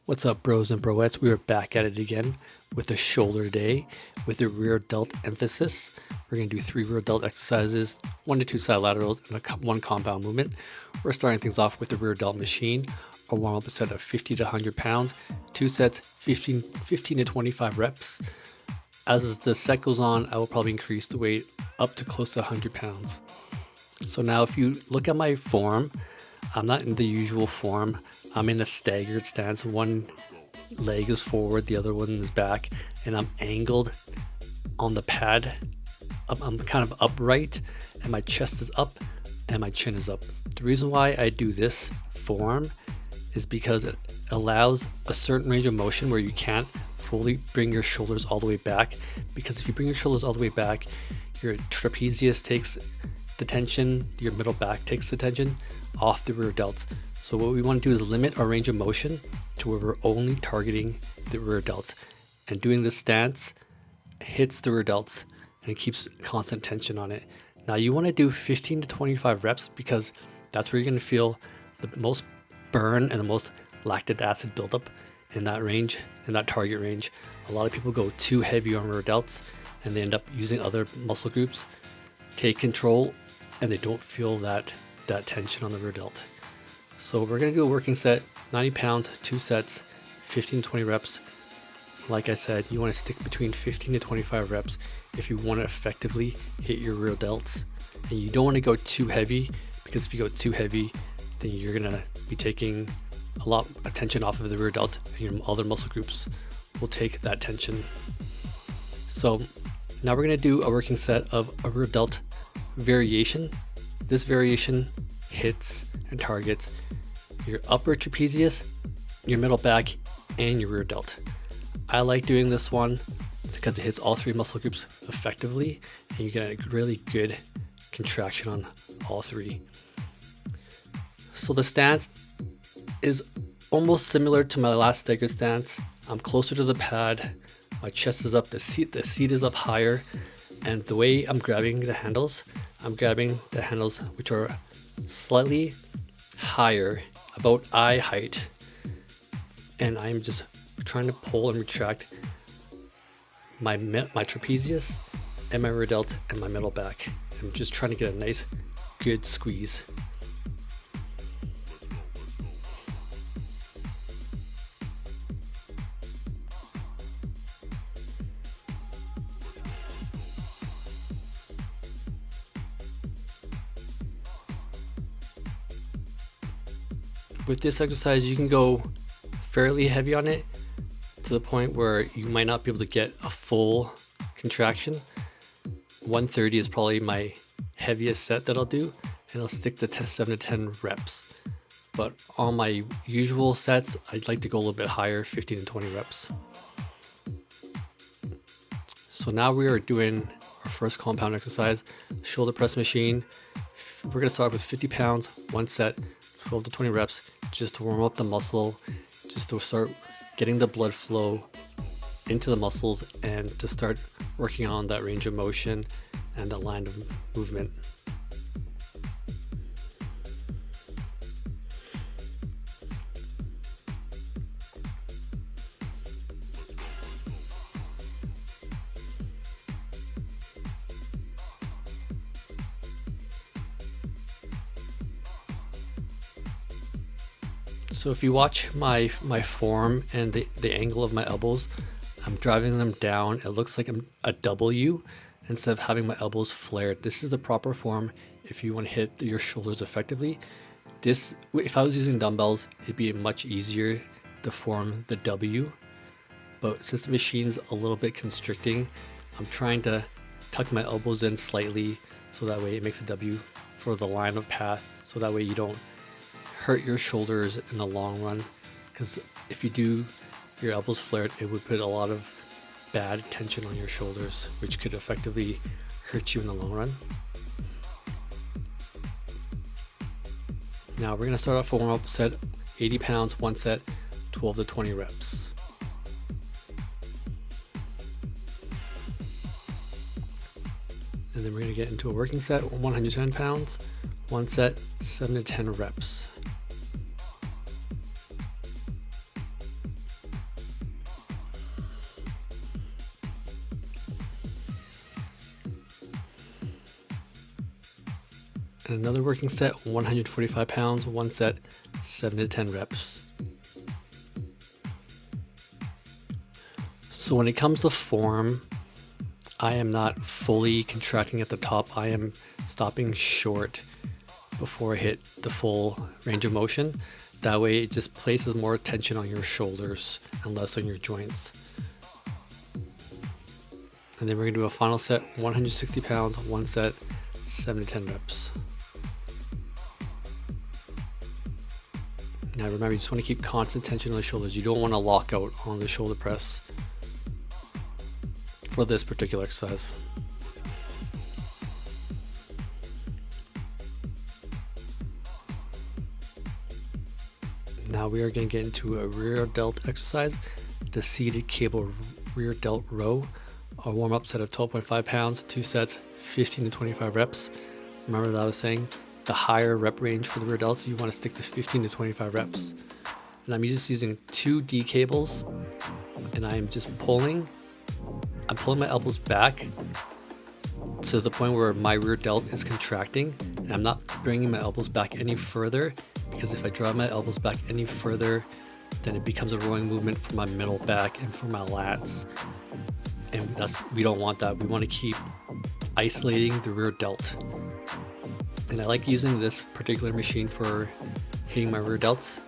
What's up, bros and broettes? We are back at it again with a shoulder day with a rear delt emphasis. We're going to do 3 rear delt exercises, 1 to 2 side laterals, and 1 compound movement. We're starting things off with the rear delt machine, a warm-up set of 50 to 100 pounds, 2 sets, 15 to 25 reps. As the set goes on, I will probably increase the weight up to close to 100 pounds. So now if you look at my form, I'm not in the usual form. I'm in a staggered stance. One leg is forward, the other one is back, and I'm angled on the pad. I'm kind of upright, and my chest is up and my chin is up. The reason why I do this form is because it allows a certain range of motion where you can't fully bring your shoulders all the way back, because if you bring your shoulders all the way back, your trapezius takes the tension, your middle back takes the tension off the rear delts. So what we want to do is limit our range of motion to where we're only targeting the rear delts. And doing this stance hits the rear delts and it keeps constant tension on it. Now you want to do 15 to 25 reps because that's where you're going to feel the most burn and the most lactic acid buildup in that range, in that target range. A lot of people go too heavy on rear delts and they end up using other muscle groups, take control, and they don't feel that tension on the rear delt. So we're going to do a working set, 90 pounds, 2 sets, 15 to 20 reps. Like I said, you want to stick between 15 to 25 reps if you want to effectively hit your rear delts. And you don't want to go too heavy, because if you go too heavy, then you're going to be taking a lot of tension off of the rear delts, and your other muscle groups will take that tension. So now we're going to do a working set of a rear delt variation. This variation hits and targets your upper trapezius, your middle back, and your rear delt. I like doing this one because it hits all 3 muscle groups effectively, and you get a really good contraction on all 3. So the stance is almost similar to my last staggered stance. I'm closer to the pad, my chest is up, the seat is up higher, and the way I'm grabbing the handles which are slightly higher, about eye height, and I'm just trying to pull and retract my trapezius and my rear delt and my middle back. I'm just trying to get a nice good squeeze. With this exercise, you can go fairly heavy on it to the point where you might not be able to get a full contraction. 130 is probably my heaviest set that I'll do, and I'll stick to 7 to 10 reps. But on my usual sets, I'd like to go a little bit higher, 15 to 20 reps. So now we are doing our first compound exercise, shoulder press machine. We're going to start with 50 pounds, 1 set, 12 to 20 reps, just to warm up the muscle, just to start getting the blood flow into the muscles and to start working on that range of motion and the line of movement. So if you watch my form and the angle of my elbows, I'm driving them down. It looks like I'm a W instead of having my elbows flared. This is the proper form if you want to hit your shoulders effectively. If I was using dumbbells, it'd be much easier to form the W. But since the machine's a little bit constricting, I'm trying to tuck my elbows in slightly so that way it makes a W for the line of path, so that way you don't hurt your shoulders in the long run, because if you do your elbows flared, it would put a lot of bad tension on your shoulders, which could effectively hurt you in the long run. Now we're going to start off a warm-up set, 80 pounds, 1 set, 12 to 20 reps. And then we're going to get into a working set, 110 pounds, 1 set, 7 to 10 reps. And another working set, 145 pounds, one set, 7 to 10 reps. So when it comes to form, I am not fully contracting at the top. I am stopping short before I hit the full range of motion. That way it just places more tension on your shoulders and less on your joints. And then we're gonna do a final set, 160 pounds, one set, 7 to 10 reps. Now remember, you just want to keep constant tension on the shoulders. You don't want to lock out on the shoulder press for this particular exercise. Now we are going to get into a rear delt exercise, the seated cable rear delt row. A warm-up set of 12.5 pounds, 2 sets, 15 to 25 reps. Remember that I was saying, the higher rep range for the rear delts, you want to stick to 15 to 25 reps. And I'm just using 2 D cables, and I'm just pulling. I'm pulling my elbows back to the point where my rear delt is contracting, and I'm not bringing my elbows back any further, because if I drive my elbows back any further, then it becomes a rowing movement for my middle back and for my lats. And we don't want that. We want to keep isolating the rear delt. And I like using this particular machine for hitting my rear delts.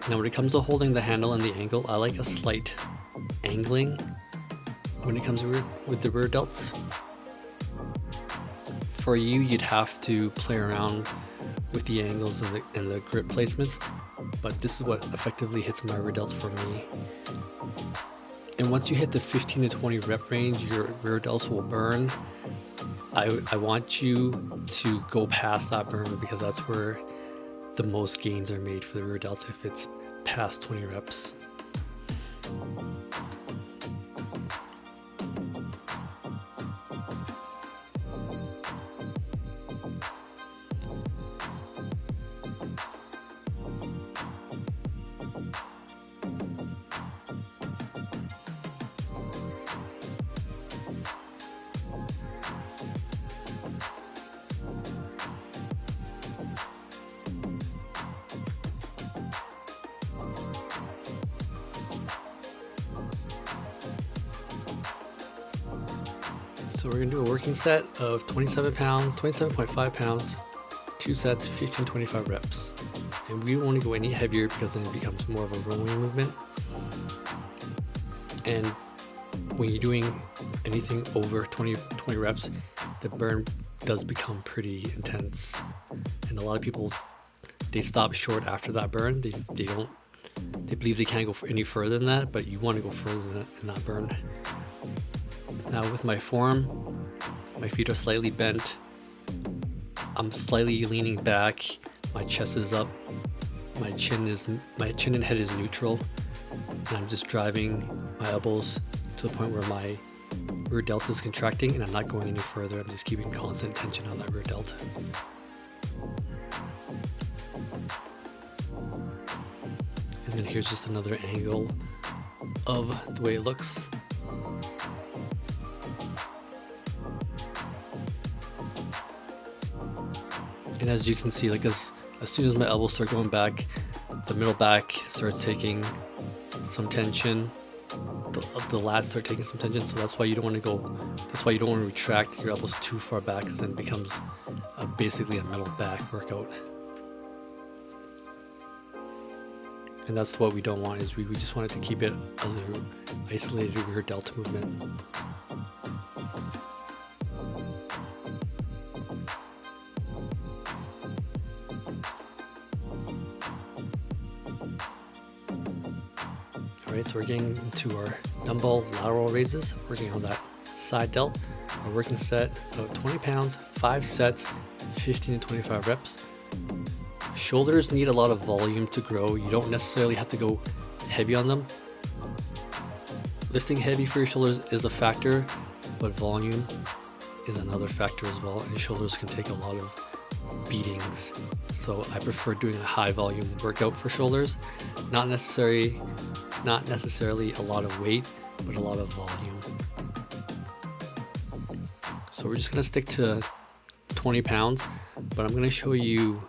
Now when it comes to holding the handle and the angle, I like a slight angling when it comes with the rear delts. For you, you'd have to play around with the angles and the grip placements, but this is what effectively hits my rear delts for me. And once you hit the 15 to 20 rep range, your rear delts will burn. I want you to go past that burn, because that's where the most gains are made for the rear delts, if it's past 20 reps. So we're gonna do a working set of 27.5 pounds, 2 sets, 15, 25 reps. And we don't want to go any heavier, because then it becomes more of a rowing movement. And when you're doing anything over 20 reps, the burn does become pretty intense. And a lot of people, they stop short after that burn. They believe they can't go any further than that, but you want to go further than that burn. Now with my form, my feet are slightly bent. I'm slightly leaning back. My chest is up. My chin and head is neutral. And I'm just driving my elbows to the point where my rear delt is contracting, and I'm not going any further. I'm just keeping constant tension on that rear delt. And then here's just another angle of the way it looks. And as you can see, like as soon as my elbows start going back, the middle back starts taking some tension. The lats start taking some tension, so that's why you don't want to retract your elbows too far back, because then it becomes basically a middle back workout. And that's what we don't want, is we just wanted to keep it as an isolated rear delt movement. Alright, so we're getting into our dumbbell lateral raises, working on that side delt. A working set of 20 pounds, 5 sets, 15 to 25 reps. Shoulders need a lot of volume to grow. You don't necessarily have to go heavy on them. Lifting heavy for your shoulders is a factor, but volume is another factor as well, and shoulders can take a lot of beatings. So I prefer doing a high volume workout for shoulders. Not necessarily a lot of weight, but a lot of volume. So we're just gonna stick to 20 pounds. but I'm going to show you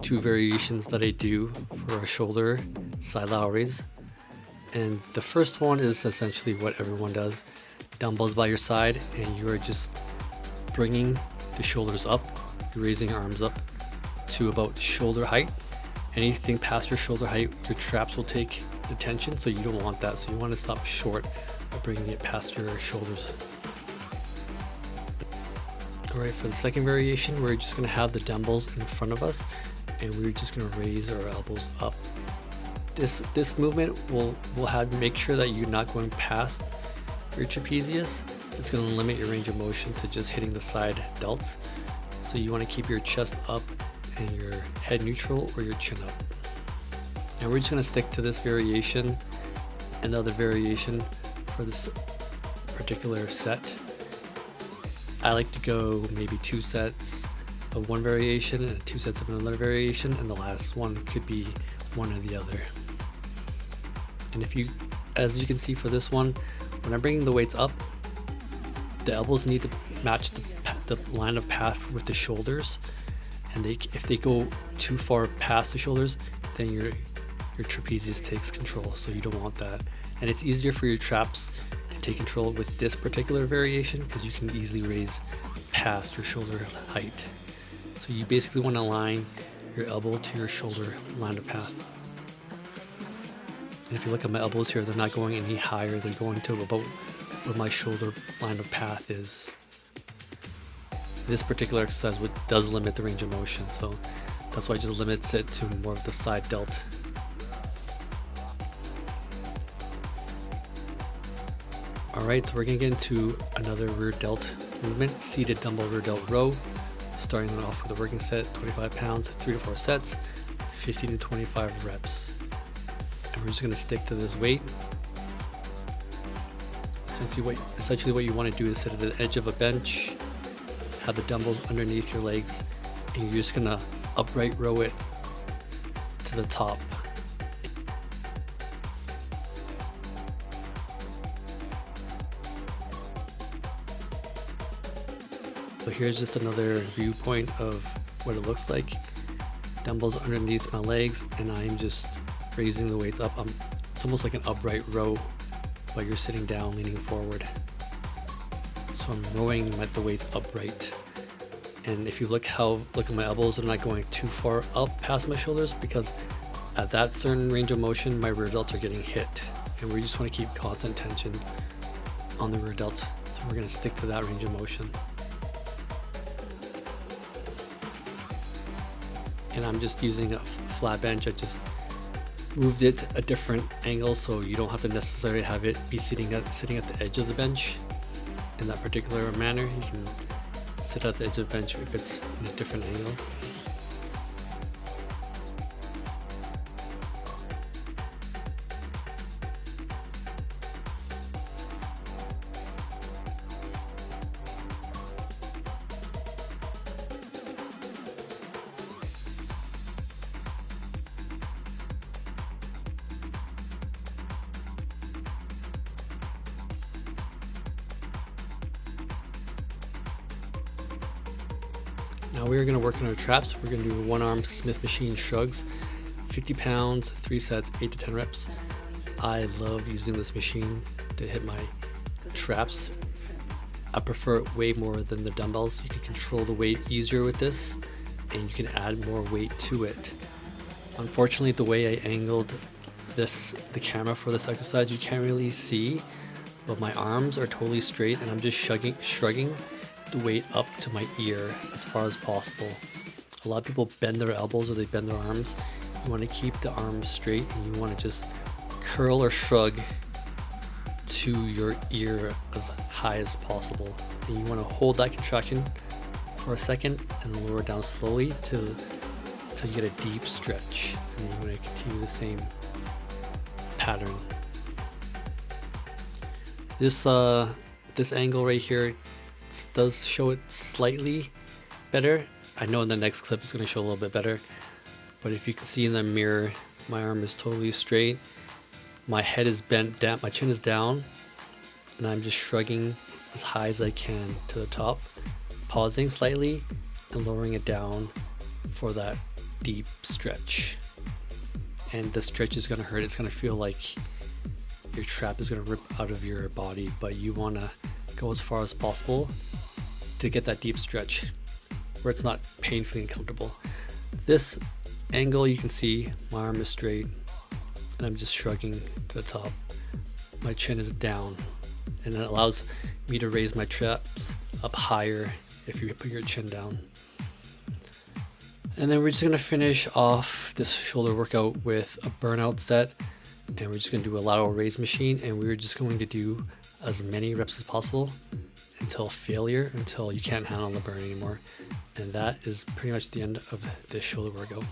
two variations that I do for a shoulder side lateral raise. And the first one is essentially what everyone does. Dumbbells by your side, and you are just bringing the shoulders up. You're raising your arms up to about shoulder height. Anything past your shoulder height, your traps will take the tension, so you don't want that. So you want to stop short of bringing it past your shoulders. Alright, for the second variation, we're just going to have the dumbbells in front of us, and we're just going to raise our elbows up. This movement will make sure that you're not going past your trapezius. It's going to limit your range of motion to just hitting the side delts. So you want to keep your chest up and your head neutral or your chin up. And we're just going to stick to this variation and the other variation for this particular set. I like to go maybe 2 sets of one variation and 2 sets of another variation, and the last one could be one or the other. And as you can see for this one, when I'm bringing the weights up, the elbows need to match the line of path with the shoulders, and if they go too far past the shoulders, then your trapezius takes control, so you don't want that. And it's easier for your traps to take control with this particular variation because you can easily raise past your shoulder height. So you basically want to align your elbow to your shoulder line of path. And if you look at my elbows here, they're not going any higher, they're going to about where my shoulder line of path is. This particular exercise does limit the range of motion, so that's why it just limits it to more of the side delt. Alright, so we're going to get into another rear delt movement, seated dumbbell rear delt row. Starting off with a working set, 25 pounds, 3 to 4 sets, 15 to 25 reps. And we're just going to stick to this weight. Essentially what you want to do is sit at the edge of a bench, have the dumbbells underneath your legs, and you're just going to upright row it to the top. So here's just another viewpoint of what it looks like. Dumbbells underneath my legs, and I'm just raising the weights up. It's almost like an upright row while you're sitting down, leaning forward. So I'm rowing the weights upright. And if you look at my elbows, they're not going too far up past my shoulders, because at that certain range of motion, my rear delts are getting hit. And we just want to keep constant tension on the rear delts. So we're going to stick to that range of motion. And I'm just using a flat bench. I just moved it a different angle so you don't have to necessarily have it be sitting at the edge of the bench in that particular manner. You can sit at the edge of the bench if it's in a different angle. Now we're going to work on our traps. We're going to do one arm Smith machine shrugs, 50 pounds, 3 sets, 8 to 10 reps. I love using this machine to hit my traps. I prefer it way more than the dumbbells. You can control the weight easier with this, and you can add more weight to it. Unfortunately, the way I angled the camera for this exercise, you can't really see, but my arms are totally straight, and I'm just shrugging the weight up to my ear as far as possible. A lot of people bend their elbows or they bend their arms. You want to keep the arms straight, and you want to just curl or shrug to your ear as high as possible. And you want to hold that contraction for a second and then lower down slowly till you get a deep stretch. And then you want to continue the same pattern. This angle right here does show it slightly better. I know in the next clip it's going to show a little bit better, but if you can see in the mirror, my arm is totally straight, my head is bent down, my chin is down, and I'm just shrugging as high as I can to the top, pausing slightly, and lowering it down for that deep stretch. And the stretch is gonna hurt. It's gonna feel like your trap is gonna rip out of your body, but you wanna go as far as possible to get that deep stretch where it's not painfully uncomfortable. This angle, you can see my arm is straight and I'm just shrugging to the top. My chin is down, and it allows me to raise my traps up higher if you put your chin down. And then we're just gonna finish off this shoulder workout with a burnout set, and we're just gonna do a lateral raise machine, and we're just going to do as many reps as possible until failure, until you can't handle the burn anymore. And that is pretty much the end of this shoulder workout.